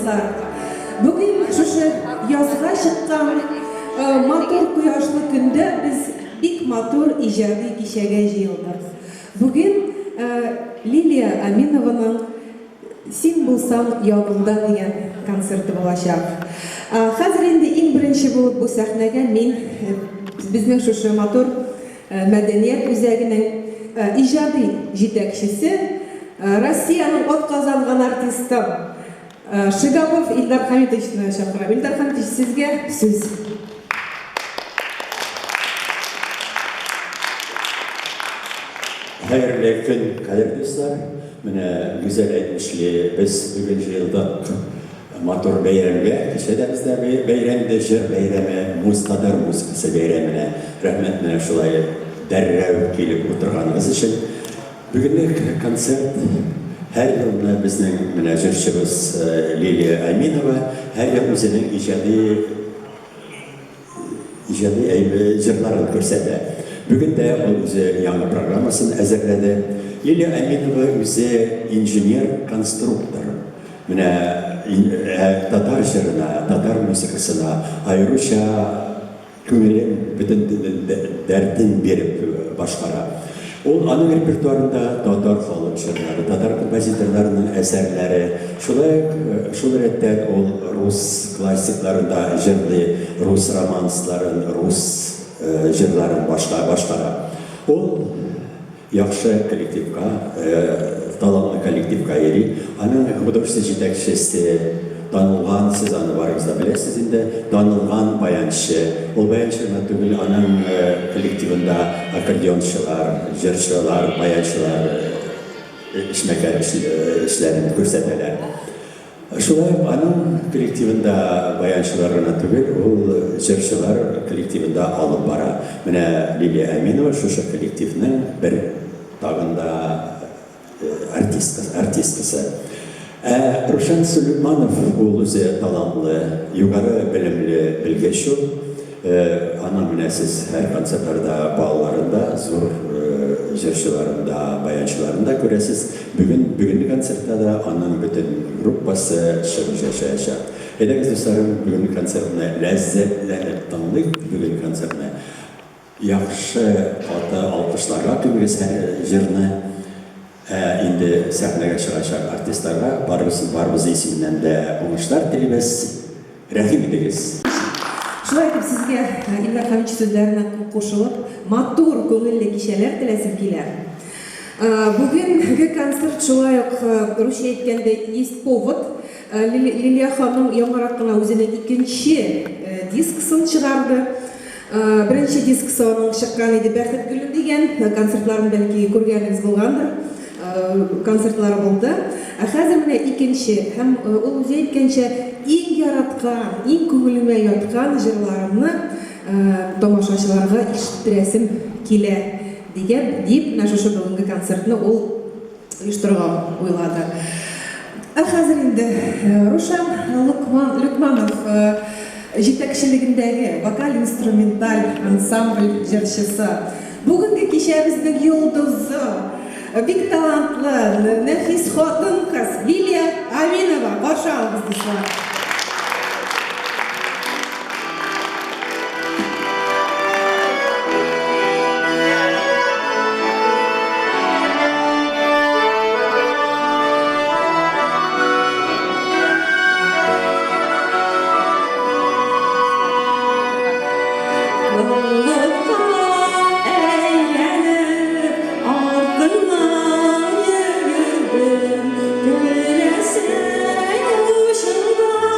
dostlar. Bugün şu yazga çıkan motor kuyaşlı günde biz ilk motor icadi kişiye jıyıldık. Bugün Liliya Aminova'nın "Sen bulsam yolunda" degan konserti olacak. Hazır endi eng birinchi bo'lib bu sahnaga men bizning şu motor madaniyat o'zagining ijodiy yetakchisi, Rossiyaning ot qozongan artistim Shigapov Ildar Hamidovichni chaqiraman. Ildar Hamitovich, sizga so'z. Hayırlı gün, hayırlı dostlar. Mine güzel etmişli biz bugün yıldık motor beyramga, kişilerimizde beyramda jır beyrami, muzqadar musikası beyramine rahmet mine şulay derrev kelip oturganınız için. Bugünlük konsert her yılda bizning mine jırçımız Liliya Aminova her yıl özünün ijadi jırlarını ko'rsatadi. Bugün de o'zi yangi programmasini hazırladı. Liliya Aminova o'zi injener konstruktor. Mine tatar jırına, tatar musikasına ayrıca ko'ngilin bütün derdin berip başkara. Ol anın repertuarında tatar halk jırları, tatar kompozitorlarının eserleri, şular etten ol Rus klasiklarında jırlı, Rus romansların, Rus jırların başkara. Ol yaxşı kollektivka, talantlı kollektivka eri. Anın hudursu yetakchisi tanılgan, siz anı barınızda bilesiz indi, tanılgan bayançı. Ol bayançılarına tügül anın kollektivinde akordeonçılar, jırçılar, bayançılar işmekar işlerini ko'rsatadilar. Şulay anın kollektivinde bayançılarına tügül, ol jırçılar kollektivinde alıp bara. Mine Liliya Aminova şu kollektivinin bir tağında artistkası. Ruşen Süleymanov o'zi talantlı, yukarı bilimli bilgeçi. Ana münesiz her konsertlerde, bağlarında, zor jırçılarında, bayançılarında göresiz. Bugün konsertte de anın bütün gruppası yaşayacak. Ederiz dostlarım, bugün konsertine lezzetlenip tanıdık. Bugün konsertine yaxşı alkışlarla tügürüz her jırını. Indi sahneye çıkacak artistlara Barbız isminden de oğuşlar dilimiz, rahim ederiz. Şulay etip sizge Ildar Hamidoviç sözlerine koşulup motor көңіллі kişiler dilesim keler. Bugünkü konsert şulay Rusya etkende есть повод. Liliya Hanım яңараткан өзінің ikinci diskisini çıkardı. Birinci diskisi onun çıkan idi Бәхет гүлі деген konsertlerini belki көргеніңіз болғанdır. Konsertler oldu. Hazır mine ikinci, hem o o'zi aytgancha eng yaratgan, eng ko'ngilime yotgan jırlarımni tomoshachilarga eshittiresim kelar deb shu bugungi konsertni ol uyushtirgan o'yladi. Hazır endi Rushan Lukmanov yetakchiligidagi vokal instrumental ansambl jırchisi, bugungi kechimizning yulduzi, bek talantlı, nefis xotin kız Liliya Aminova. Qarshi olamiz dostlar. Göresen uşağım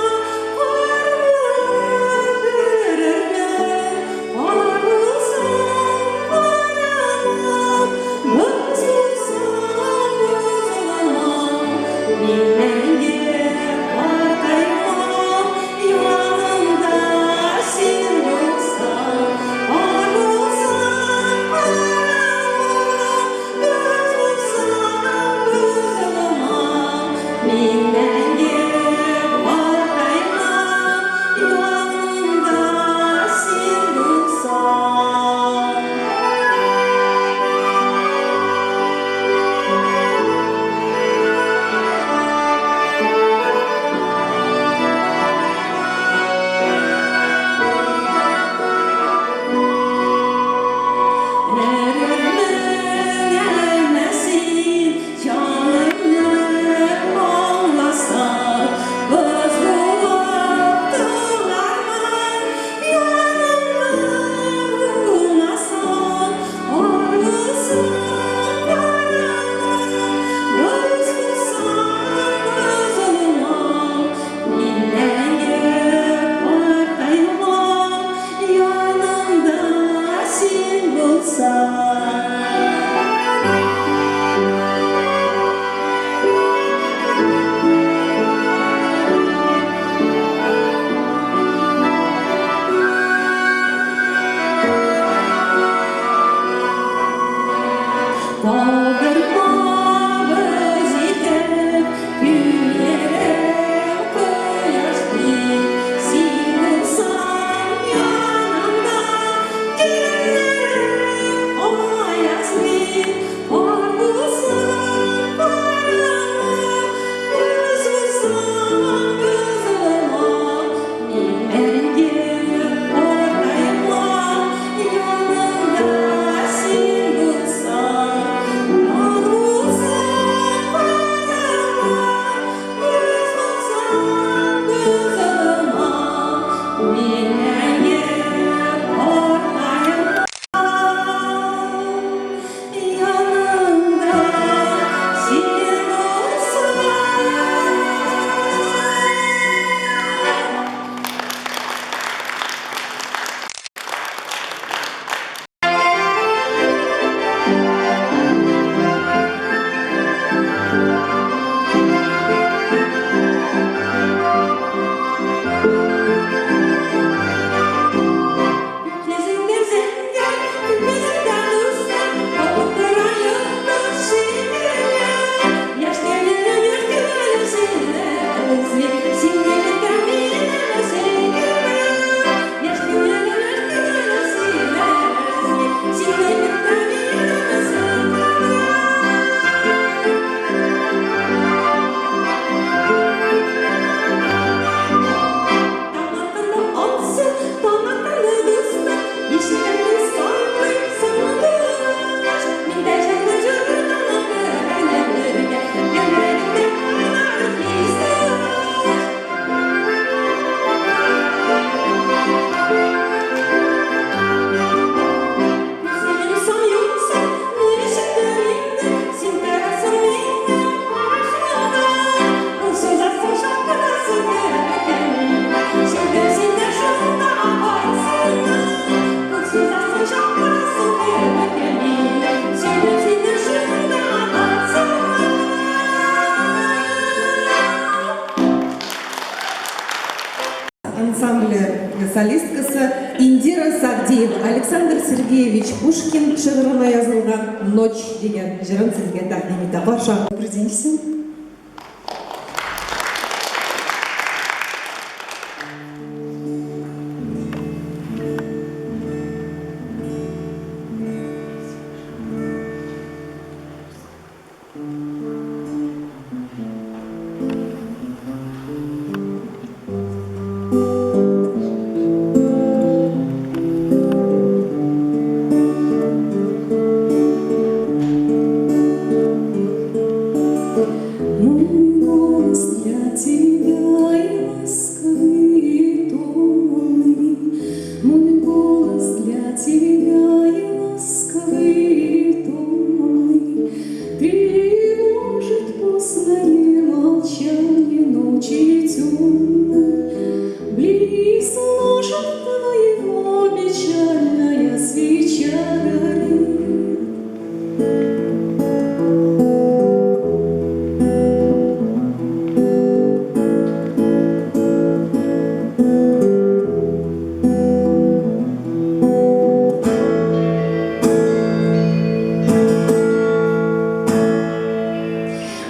поэтесса Индира Сагдиева, Александр Сергеевич Пушкин шигырына язылган «Ночь» деген жырын сизге тақдим итә. Барша. Добрый день всем.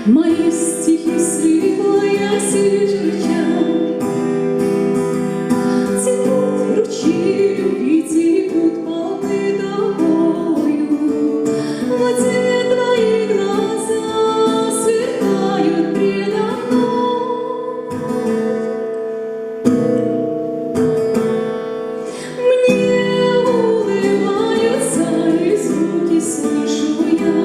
Мои стихи светлая свежача, текут ручьи любви, текут полны тобою. В воде твои глаза сверкают предо мной. Мне улыбаются, и звуки слышу я.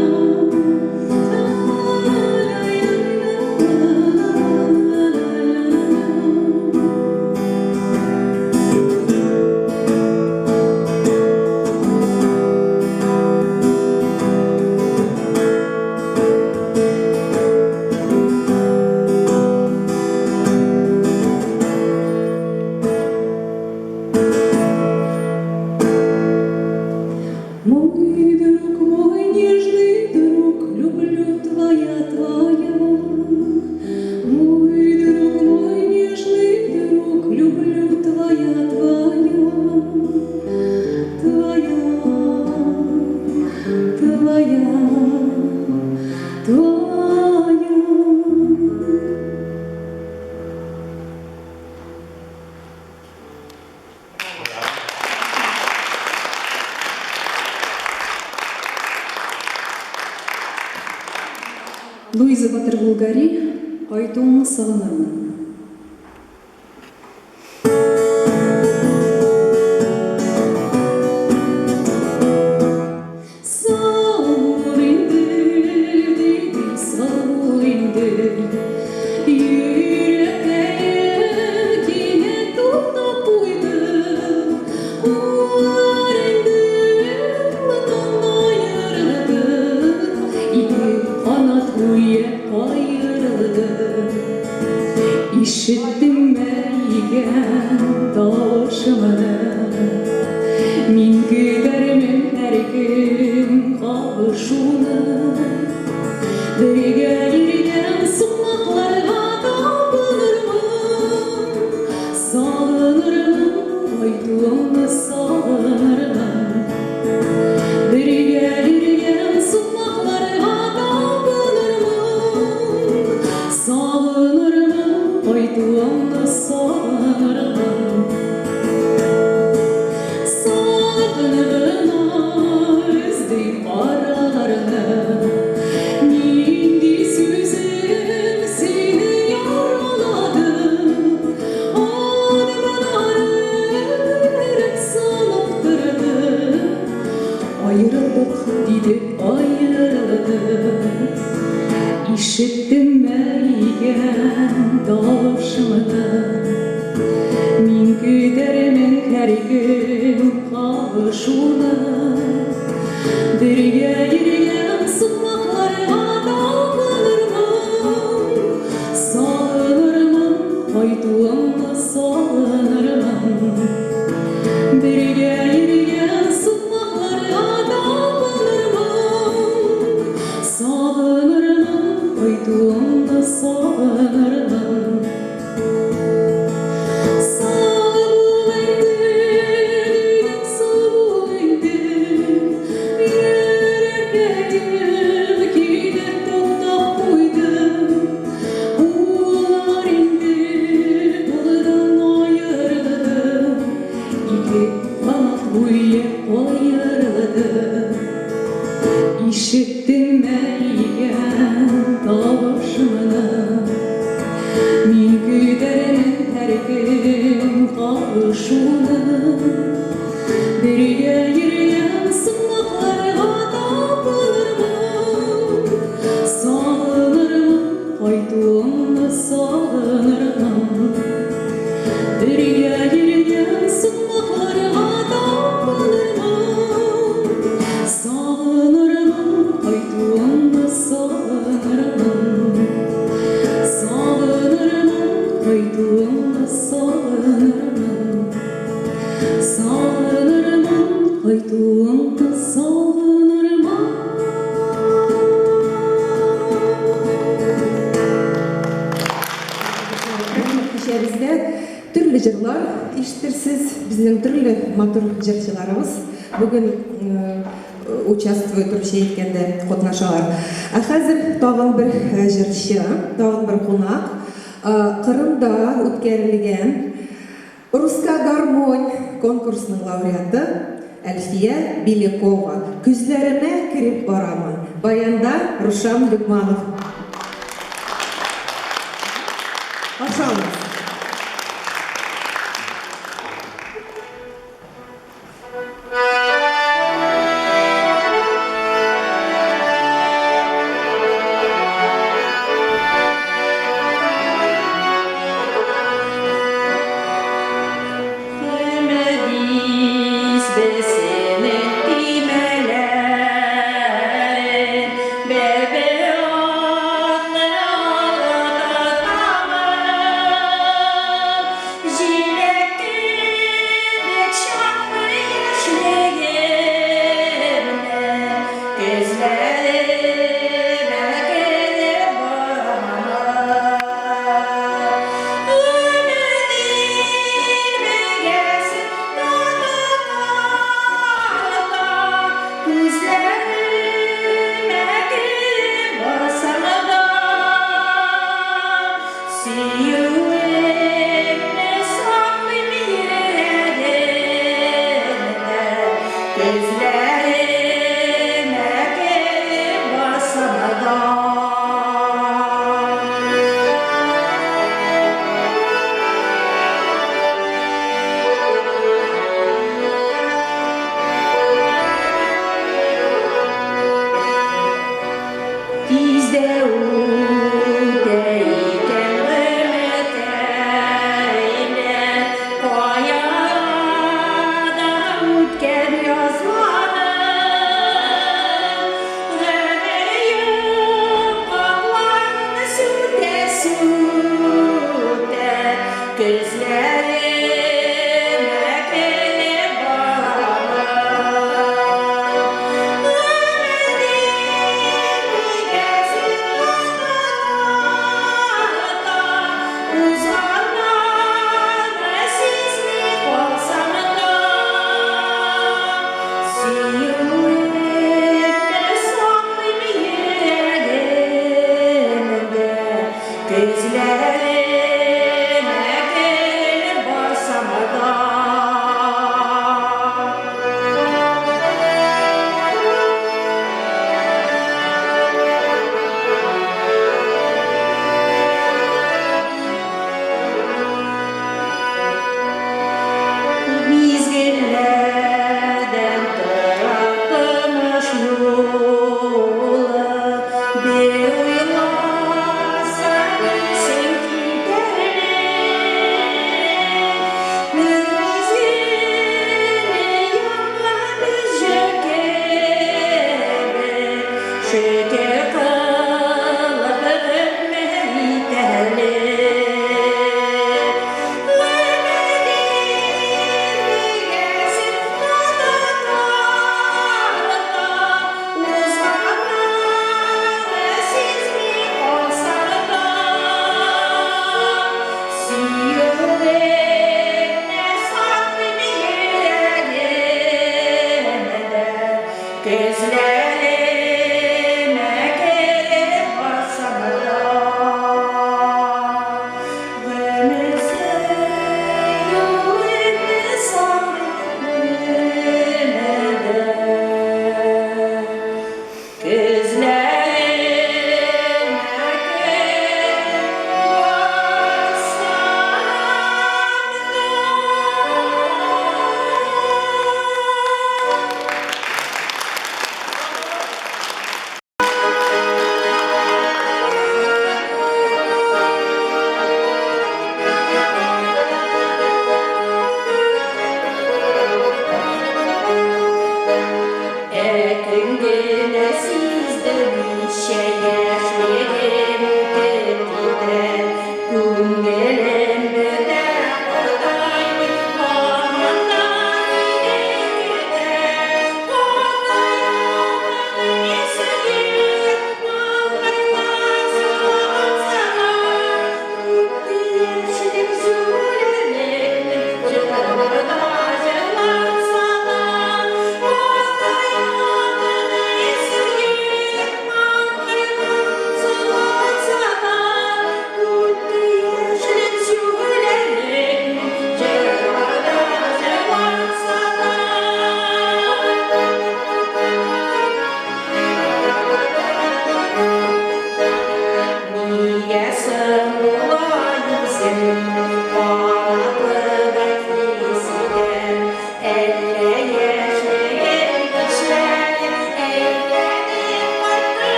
Мой друг, мой нежный друг, люблю твоя. Мой друг, мой нежный друг, люблю твоя. Луиза Батыр-Булгари, айтуыңны сағынырмын. Сауыр инде, дейді, сауыр инде, йөрәктәем кинәт туктап куйды. Улар инде ватанга аерылды, ике канат айырылды. Ишеттем мәйгән тавышымны, мин көтәрмен һәр көн кавышуны. Бергә йөргән сумакларга табынырмын, сагынырмын, айтуыңны сагынырмын. Бергә йөргән сумакларга табынырмын, сагынырмын, айтуыңны сагынырмын. Сагынырмын өздей араларны, нинди сүзем сені яралады. Адымнарым санап тұрды, айырылдық дейді, айырылды. Ишеттім мәйгән тавышымны, мин көтәрмен һәр көн кавышуны. Бергә йөргән сумакларга табынырмын, сагынырмын, айтуыңны сагынырмын. Бергә йөргән сумакларга табынырмын, сагынырмын, айтуыңны сагынырмын. Сагынып Uye koyarladı İşittim meygen davuşmını Min güderim terkim kavuşunu Birge yürüyen sınavlara tapılırım Sağlanırım, hayduğumda sağlanırım Birge yürüyen sınavlara tapılırım Sağlanırım, hayduğumda sağlanırım Sağlanırım, hayduğumda sağlanırım Sağlanırım, hayduğumda sağlanırım Kişilerimizde türlü jırlar iştirsiz, bizim türlü matır jırçılarımız bugün участвует Русия еткенде катнашалар. Хәзер тагын бер җырчы, тагын бер кунак Кырымда үткәрелгән Русская гармонь конкурсының лауреаты Әлфия Белякова. Күзләренә кирип барамын. Баянда Рушан Бекманов. Ашамыз.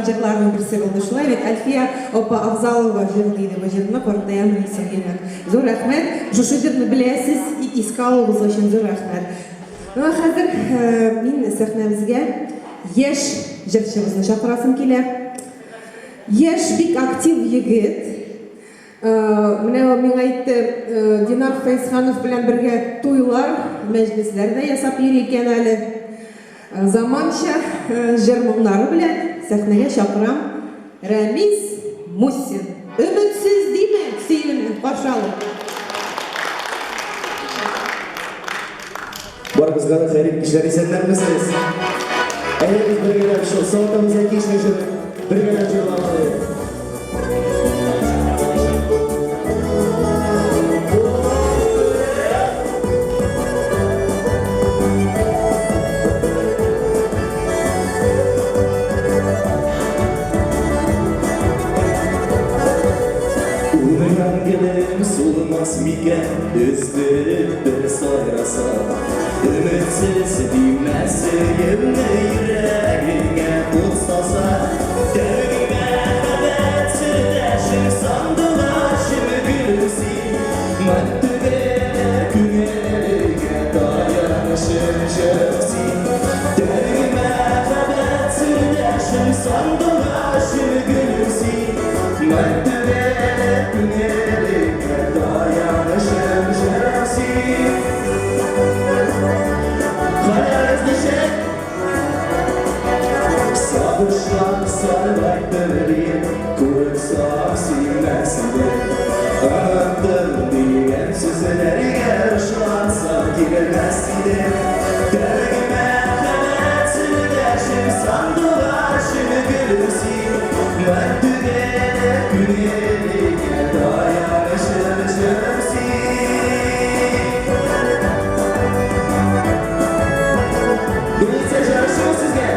жырларның берсе булды. Шулай бит Альфия апа Авзалова җырлый дип җырны Кортаян Рисагенә. Зур рәхмәт. Шушы җырны беләсез, искалыгыз өчен зур рәхмәт. Хәзер мин сәхнәмезгә яшь җырчыбызны чакырасым килә. Яшь бик актив егет. Менә мин әйтте, Динар Фәйсханов белән бергә туйлар, мәҗлесләрдә ясап йөри икән әле. Заманча җыр-моңнары белән сәхнәгә чакырам Рәмис Мусин. Өметсез диме? Сөйүне каршы алып. Барыбызга да хәйрли кичләр исәнләрмесез? Әйе, без бергә шул саатыбызга кичне җыр, бергә җырлаmalıyız. Solmaz miken üzdürüp bir sayrasa Ümitsiz dimesi yerine yüreğine kutsasa Dergime kadar sürdeşim sandılaşım gülüsi Maddüge günelige dayanışım şefsi Dergime kadar sürdeşim sandılaşım gülüsi Maddüge günelige dayanışım şefsi Sabırşak sarılaydırayım Kurutsak silmesinde Anlattım diyen sözleri Yarışlansa girmesinde Dergime kadar sürdeşim sandılaşım gülüsi Maddüge günelige dayanışım şefsi Birlikte çalışıyoruz sizge.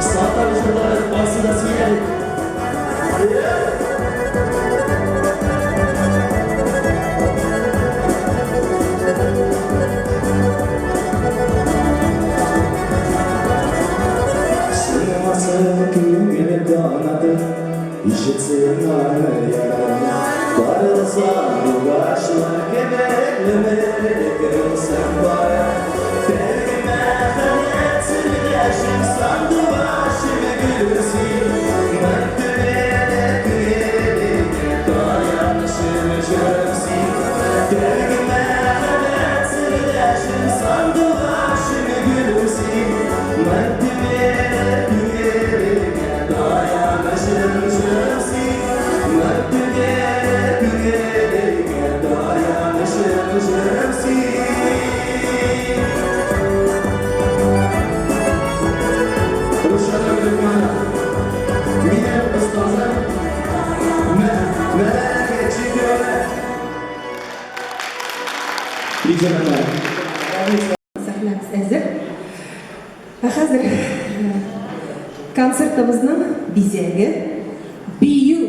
Sağdan jırların basına siyelim. Sınıması köyüne danadı, işitsin anı yaranı. Barılsa bu karşılar gebeklemeli görsen baya. Dergime kanet sürdeşim sandı başımı gülüsi. Maddüge günelige dayanışım şefsi. Dergime kanet sürdeşim sandı başımı gülüsi. Maddüge günelige dayanışım şefsi. Maddüge günelige dayanışım şefsi. Ruşan'a gülmana, mine ustaza, merak geçiyor. İyi canım. Сәхнәбез әзер. Хәзер концертіміздің бизегі бию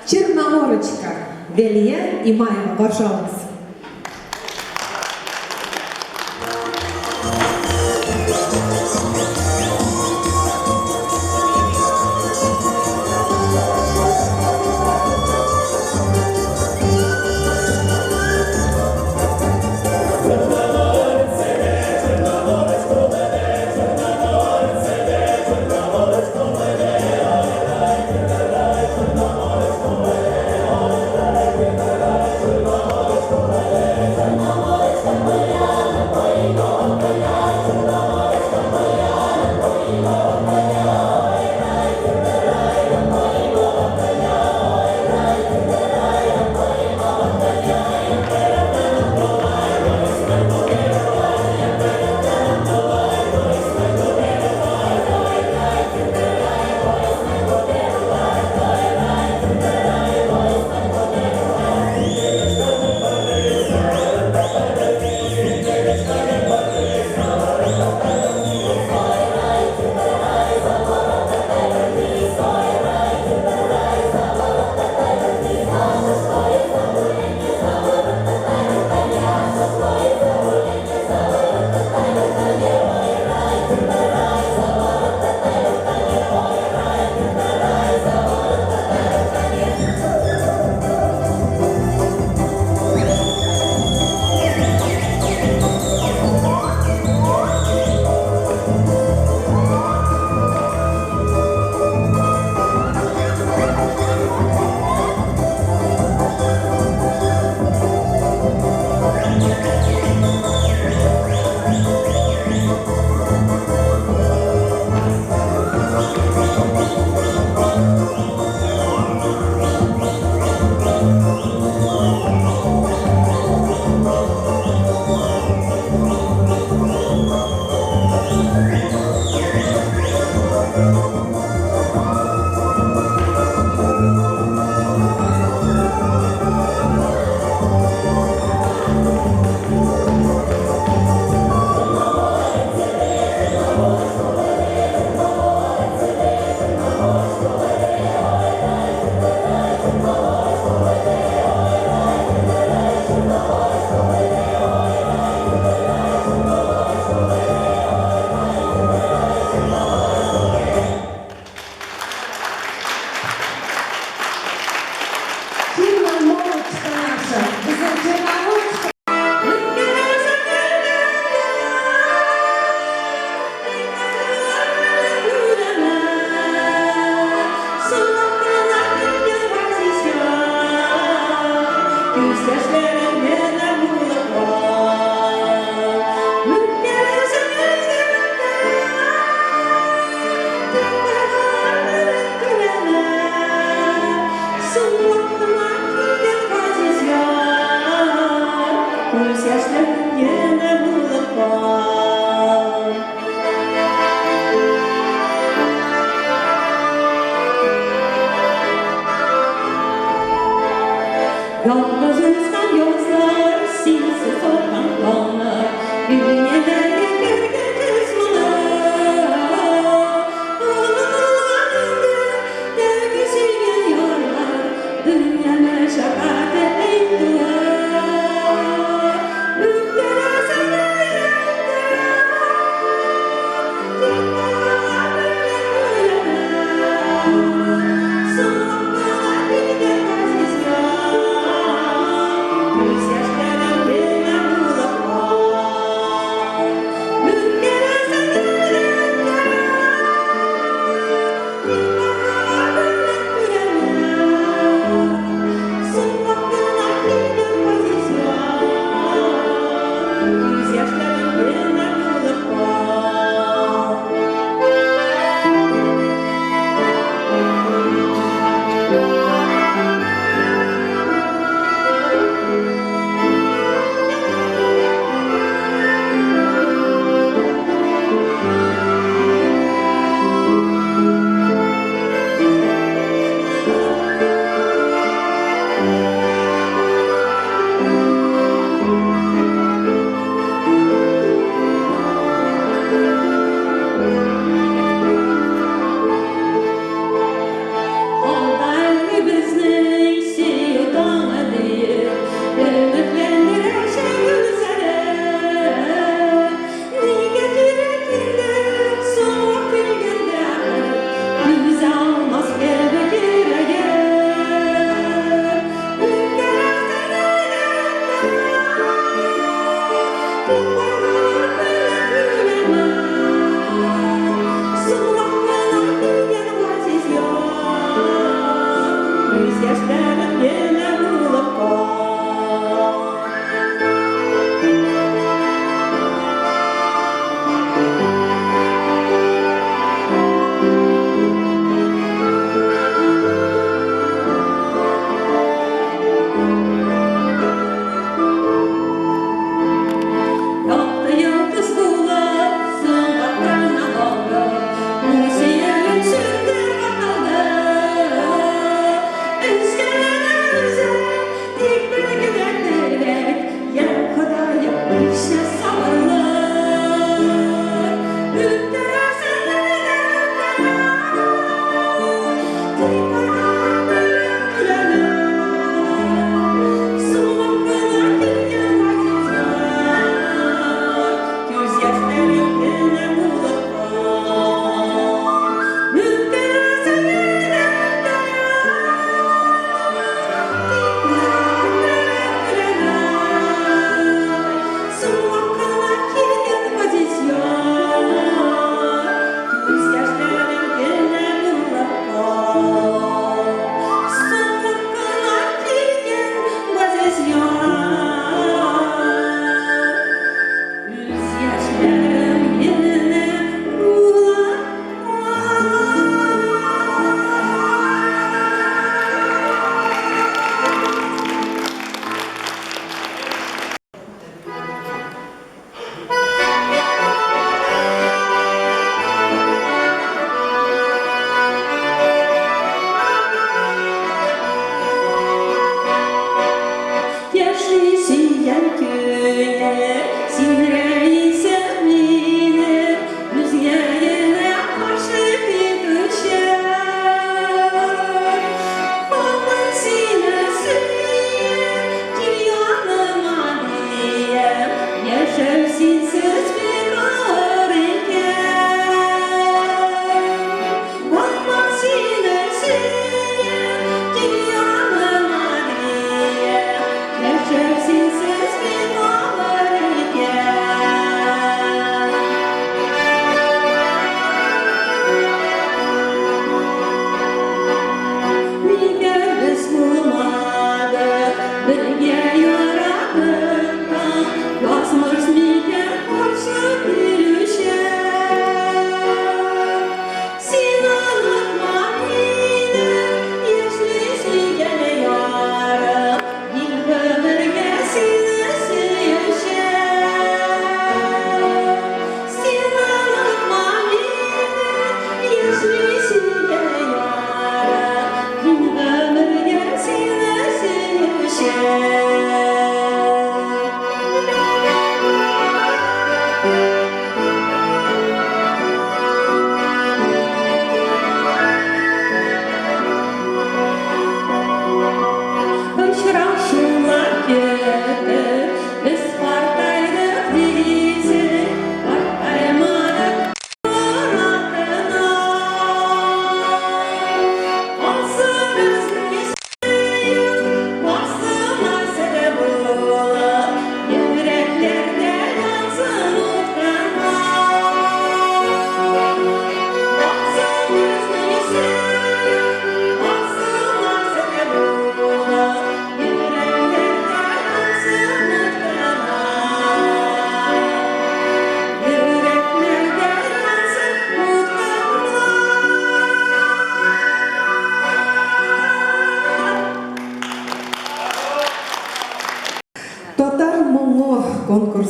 Черноморочка Велия Имаева баршалыңыз.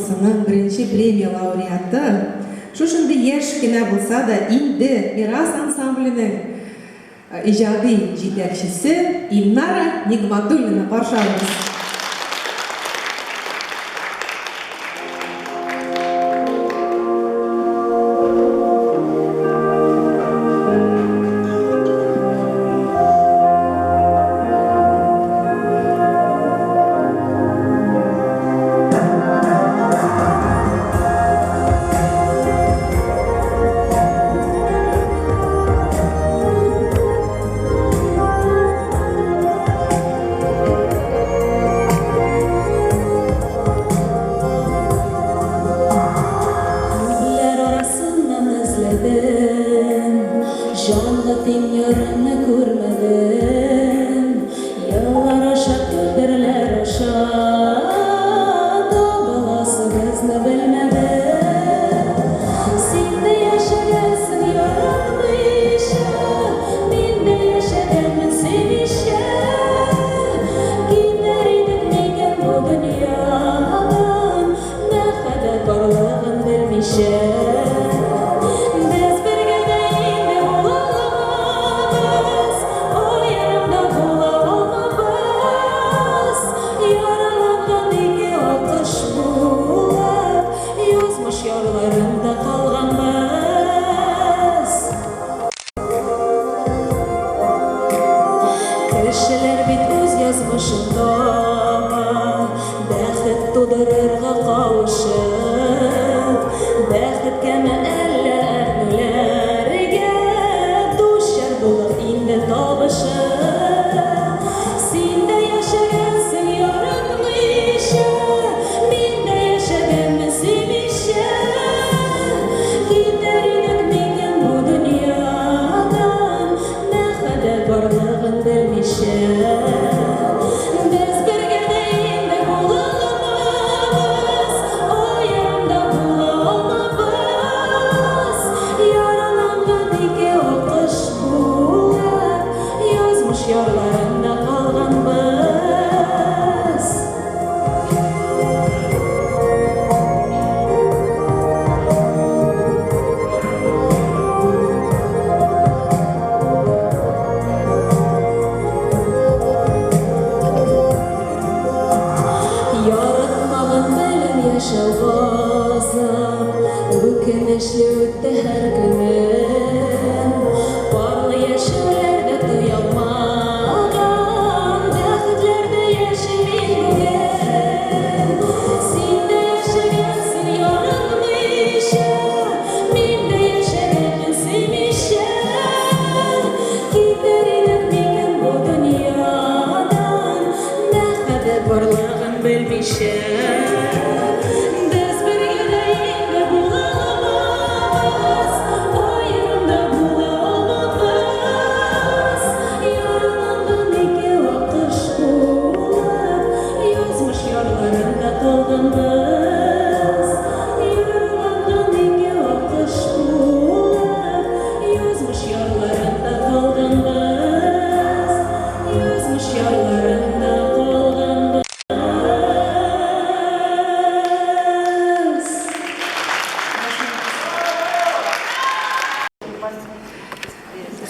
конкурсының бірінші премия лауреаты, шушынды еш кенә болса да инде Мирас ансамблінің ижади жетекшісі Илнара Нигматуллина баршаларыңыз.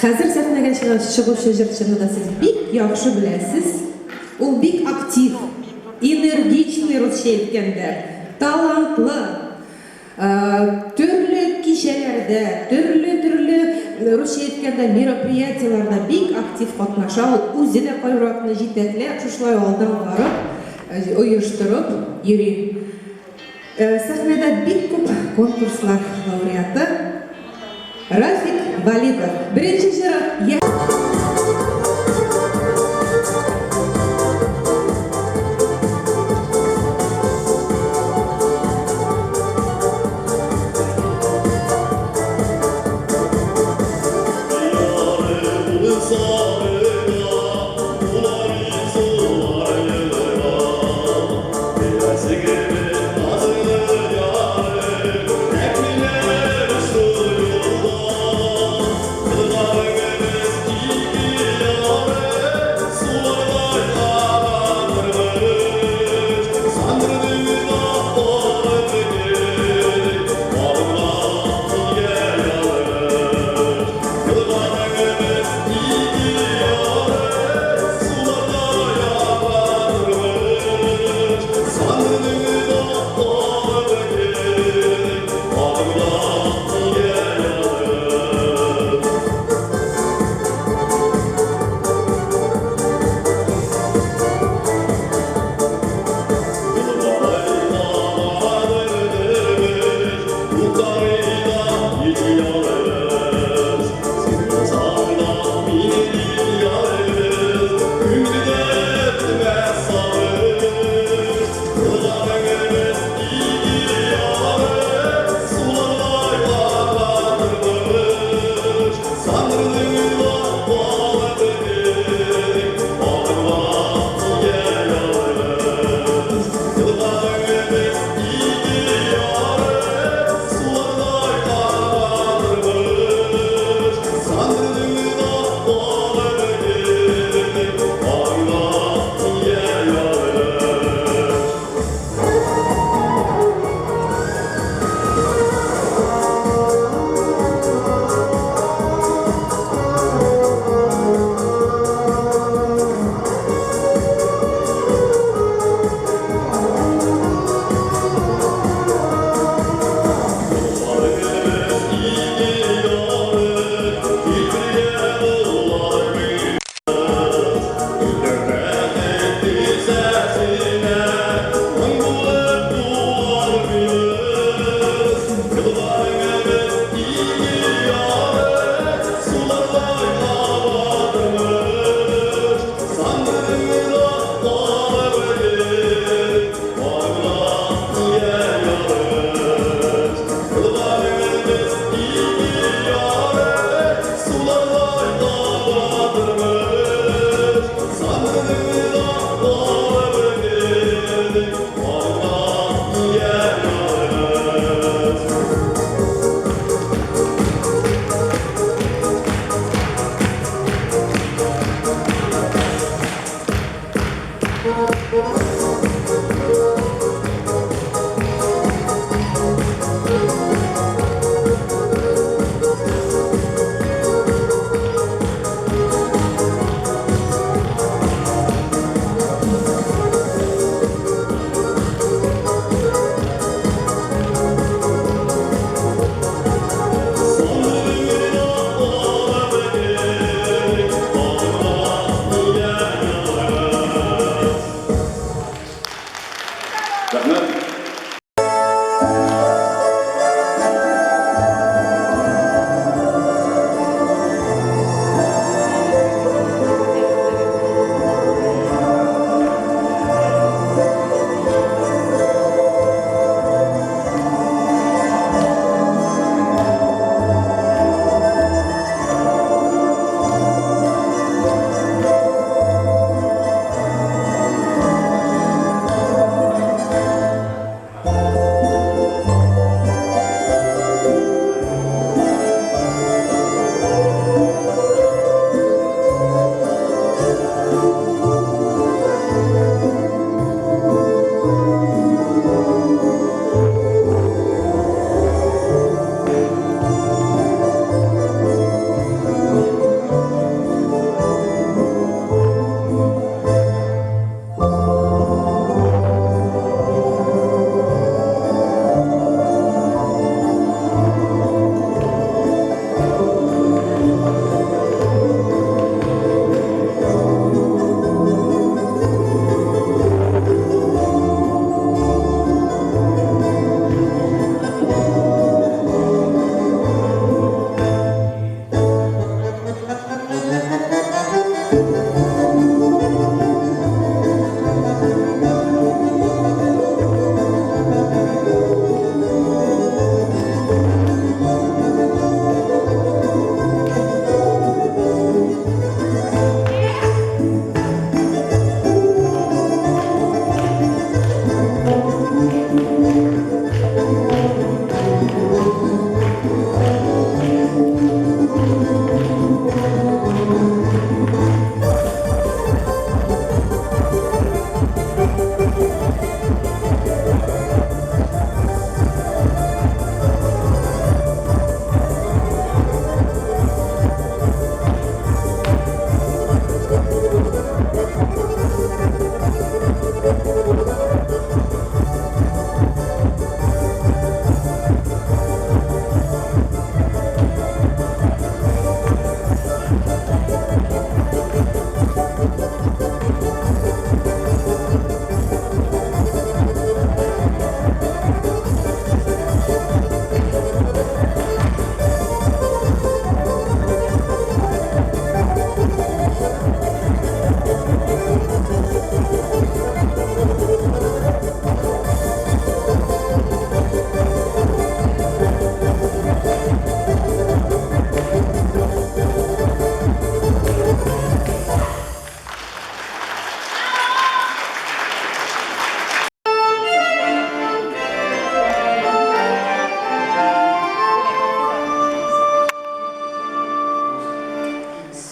Хәзер сәхнәгә чыгучы җырчыны да сез бик яхшы беләсез. Ул бик актив, энергичный русча әйткәндә, талантлы. Төрле кичәләрдә, төрле русча әйткәндә мероприятиеларда бик актив катнаша. Ул үзе дә кайракны җитәкләп, шулай алдан барып, оештырып йөри. Сәхнәдә бик күп конкурслар лауреаты Рафик Валитов. Birinci җыры Thank you.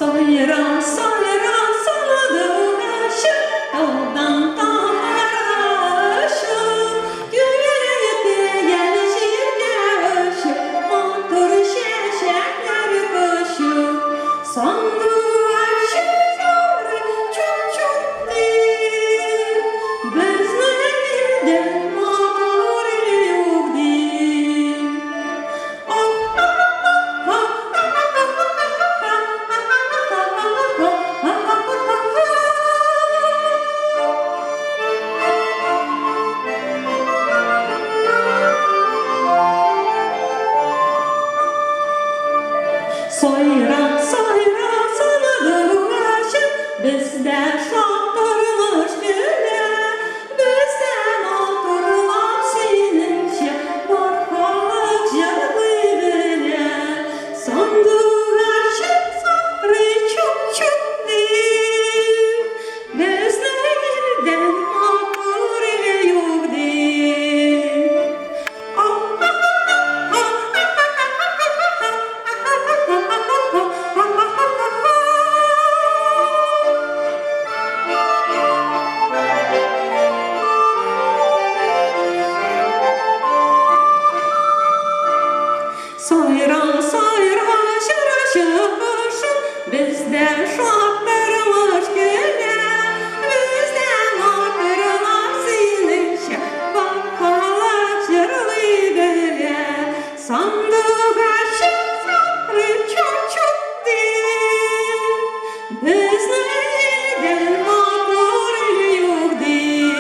Sayran sayran saladım aşık daldan dala aşık Yüreğe gelişirge aşık motor şeşekler başı Sandı aşık sarı çok çok değil Bezlerden motor yok değil Soyran soyran sanadım aşık Bizden şartlarmış bile Bizden oturmam senince Barkalık yargı bile Sandım aşık sarı çok çok değil Bizlerden mahvur ile yok değil Sayran sayran şırışır Bizden şartlarmış güler Bizden oturmam senince Bakkalak yarılı böyle Sandık aşık sarı çok çok değil Bizlerden mahvur yok değil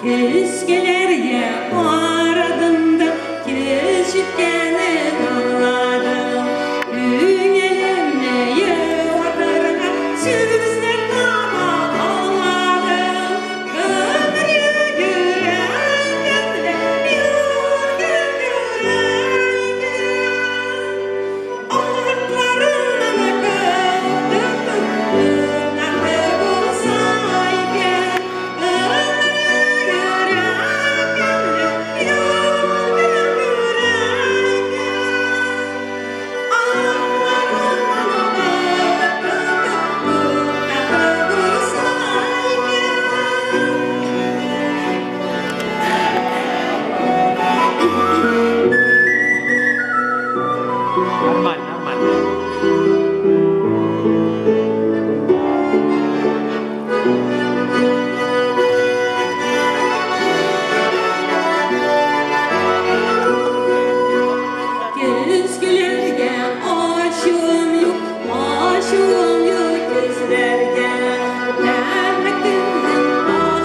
Keşkelerge aradım da keşkene anladım Üngelemle yuvarlarına sözler kama ağladım Ömrü yüreğimde yurdu yüreğimde Ağırtlarından akıttım Nerede bulsayken Normal, normal. Keşkelerge aşığım yok, aşığım yok gözlerge Dertlerinden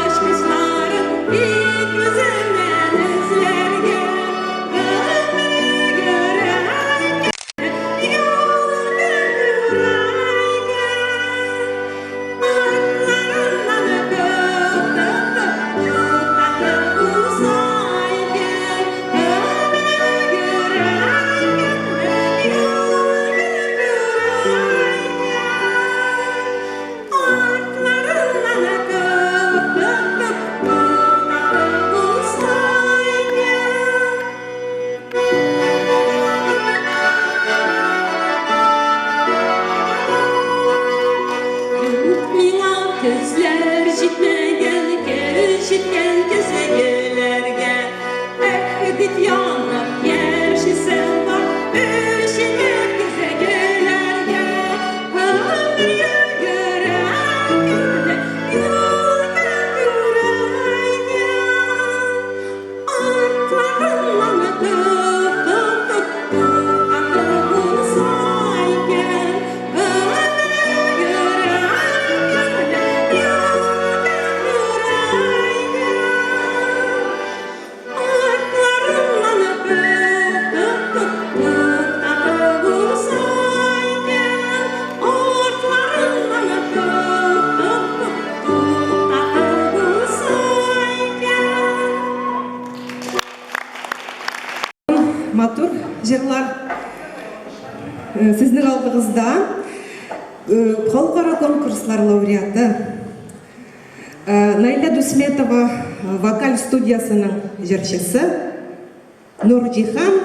aşkısların gitmesinden izlerge Ömrü görerken yolunu görerken Artlarından öpüp tatlı bulsayken Ömrü görerken yolunu görerken Artlarından öpüp tatlı bulsayken Mina közler jitmegen, keşitken kesegelerge Ekdit yanıp yerşisen var, öşine kesegelerge Ömrü görerken, yolunu görerken Artlarından öpüp tatlı bulsayken Ömrü görerken yolunu жырлар сіздің алдыңызда халықаралық конкурслар лауреаты Найля Дусметова вокаль студиясының жыршысы Нуржихан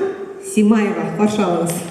Симаева. Қарсы алыңыз.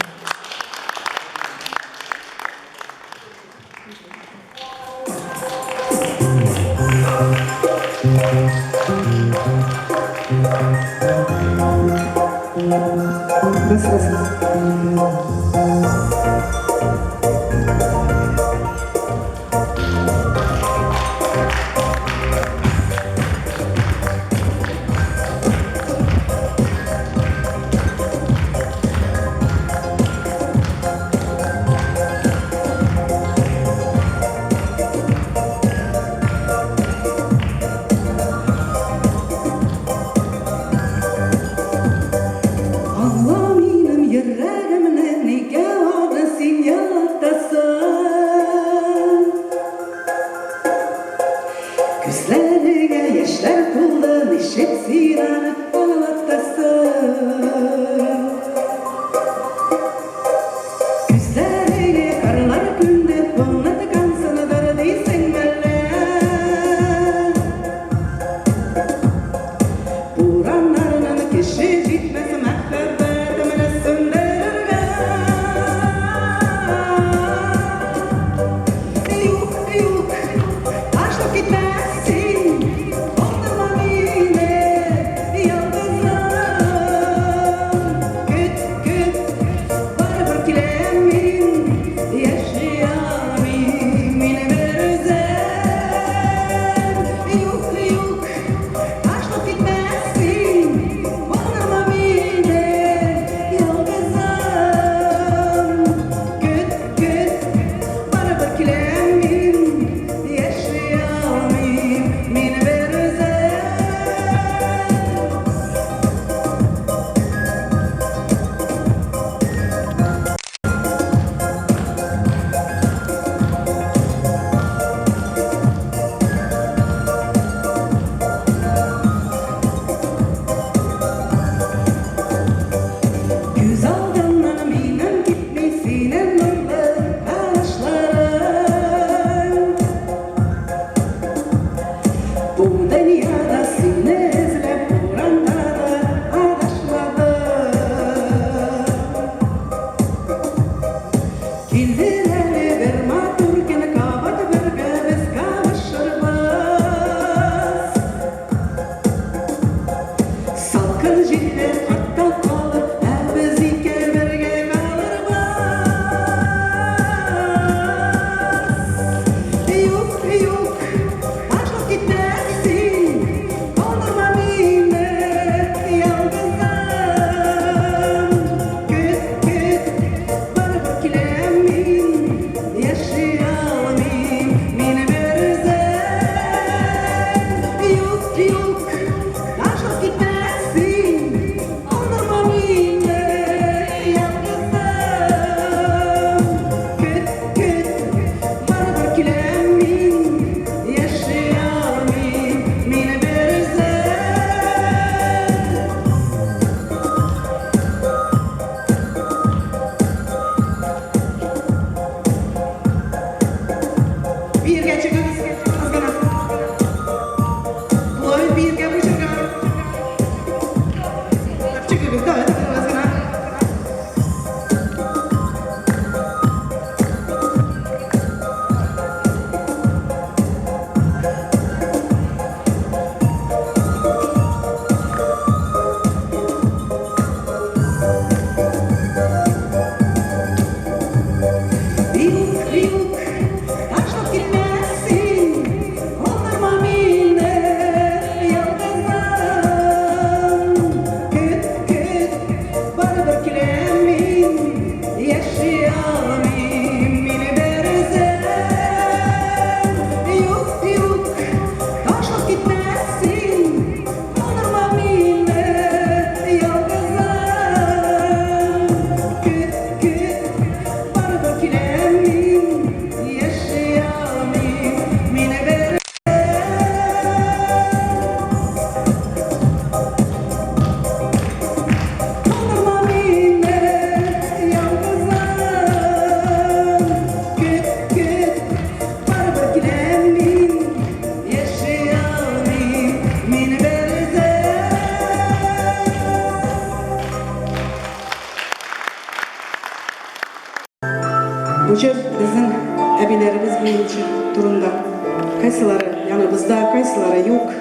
yanımızda kayısılara yok.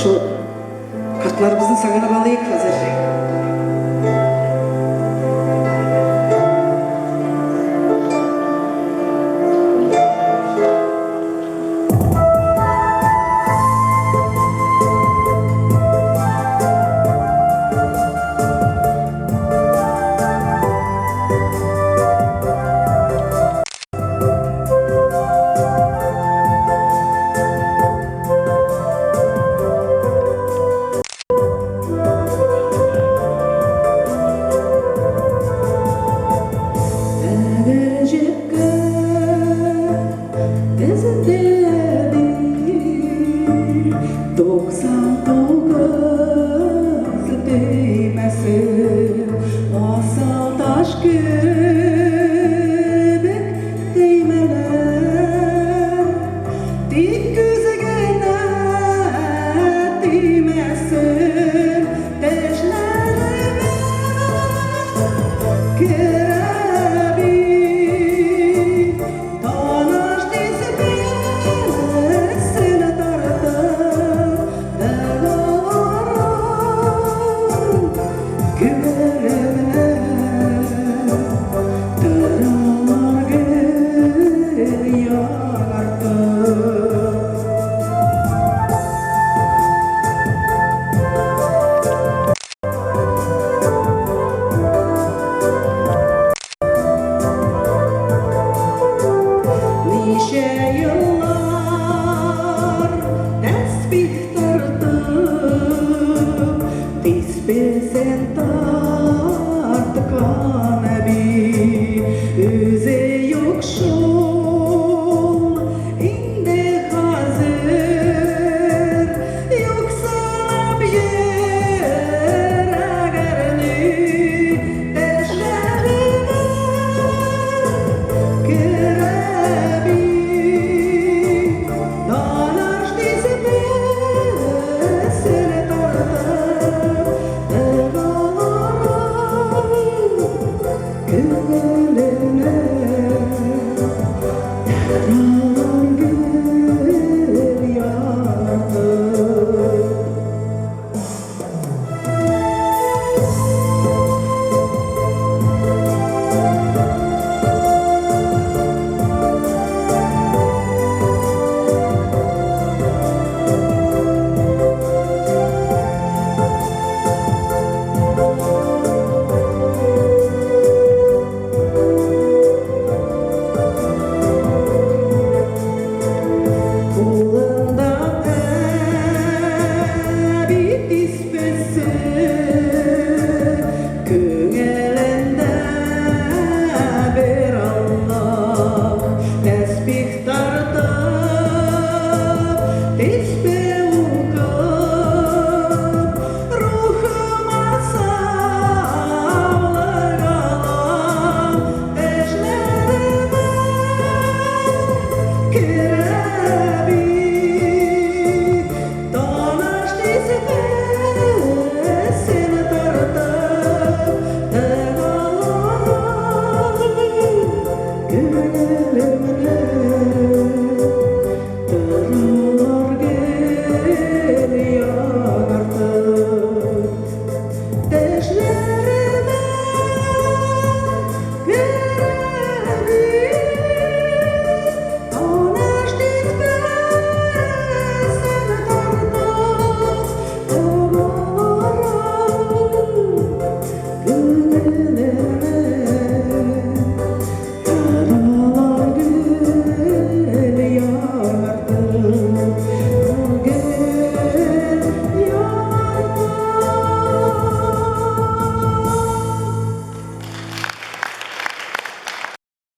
Şu kartlarımızı sağına bağlayık hazır. Gelecekte, tezinde